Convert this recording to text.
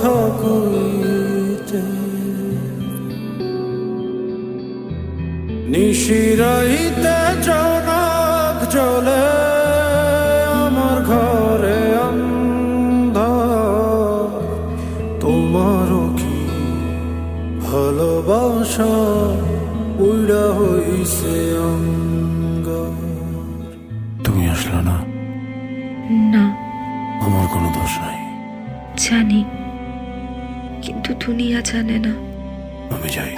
কথা কইতে নিশিরাইতে জনক জ্বলে আমার ঘরে অন্ধকার তোমারও কি ভালোবাসা উড়া হইছে অঙ্গার। তুমি আসলে না, না আমার কোনো দোষ নাই। জানি, কিন্তু দুনিয়া জানে না। আমি যাই।